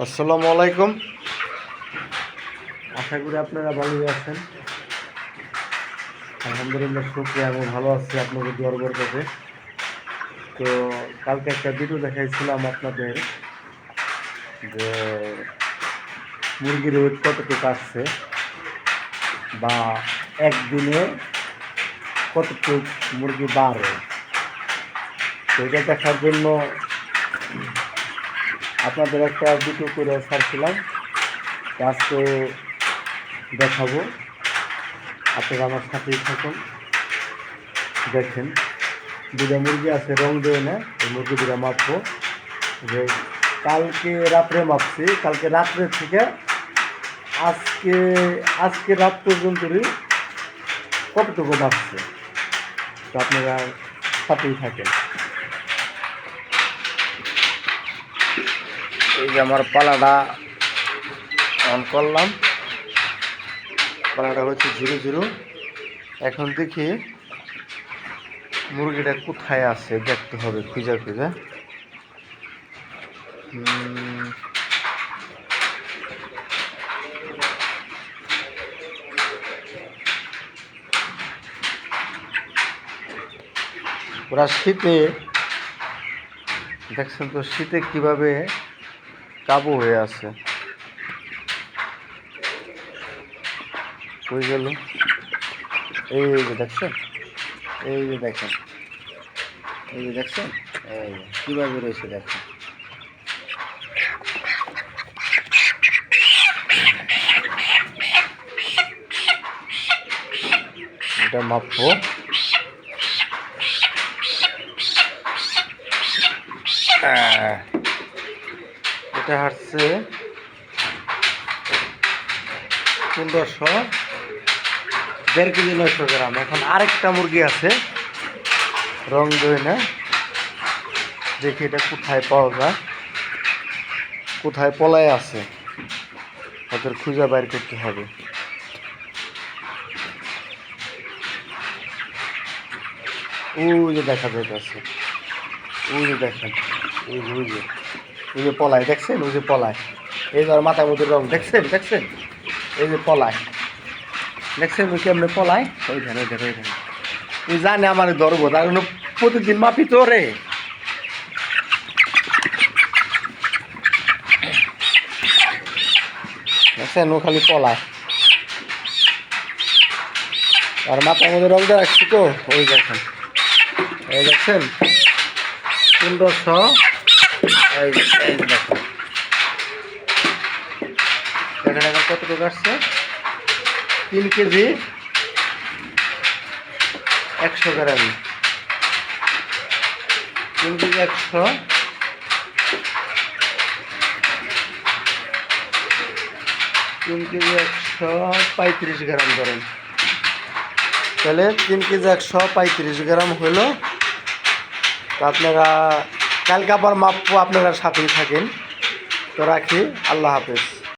আসসালামু আলাইকুম। আশা করি আপনারা ভালোই আছেন। আলহামদুলিল্লাহ, শুকরিয়া, আমি ভালো আছি আপনাদের দোয়ার বরকতে। তো কালকে একটা ভিডিও দেখাইছিলাম আপনাদের যে মুরগির ওয়েট কতটুকু আসছে বা একদিনে কতটুকু মুরগি বাড়ে, সেটা দেখার জন্য আপনাদের একটা ভিডিও করে ছাড়ছিলাম। আজকে দেখাবো, আপনারা আমার সাথেই থাকুন, দেখেন। দুটা মুরগি আছে রং দেয় না, এই মুরগি দুটা মাপবো। যে কালকে রাত্রে মাপছি, কালকে রাত্রে থেকে আজকে আজকে রাত পর্যন্তই কতটুকু মাপছে, তো আপনারা সাথেই থাকেন। এই যে আমার পালাটা অন করলাম, পালাটা হচ্ছে 0-0। এখন দেখি মুরগিটা কোথায় আছে, দেখতে হবে খুঁজা খুঁজা। ওরা শীতে, দেখছেন তো শীতে কিভাবে কাবু হয়ে আছে। হয়ে গেল, এই যে দেখছেন, এই যে দেখেন, এই যে দেখছেন, এই কিভাবে রয়েছে দেখেন। এটা মাপবো। এটা হাঁটছে 1500, 1.5 কেজি 900 গ্রাম। এখন আরেকটা মুরগি আছে রং দই না, দেখি এটা কোথায় পাওয়া যায়, কোথায় পলায় আছে, ওদের খুঁজে বাইর করতে হবে। ওই যে দেখা যাইতেছে, ওই যে দেখেন, ওই যে ওই যে ওই যে পলায়, দেখছেন, ওই যে পলায়, এই যে মাথার মধ্যে রং দেখছেন, দেখছেন, এই যে পলায়, দেখছেন ওই কেমনে পলায়, ওইখানে ওইখানে ওইখানে। ওই জানে আমার ধরবো, তার জন্য প্রতিদিন মাপি তো রে। দেখছেন ও খালি পলায়, আর মাথার মধ্যে রং দিয়ে রাখছি তো, ওই দেখেন, এই দেখছেন 1500। এই দেখেন, দেখেন এখন কতটুকু আসছে, 3 কেজি 100 গ্রাম, 3 কেজি 100, 3 কেজি 135 গ্রাম ধরেন, তাহলে 3 কেজি 135 গ্রাম হলো। তো আপনারা কালকে আবার মাপবো, আপনারা সাথেই থাকেন। তো রাখি, আল্লাহ হাফেজ।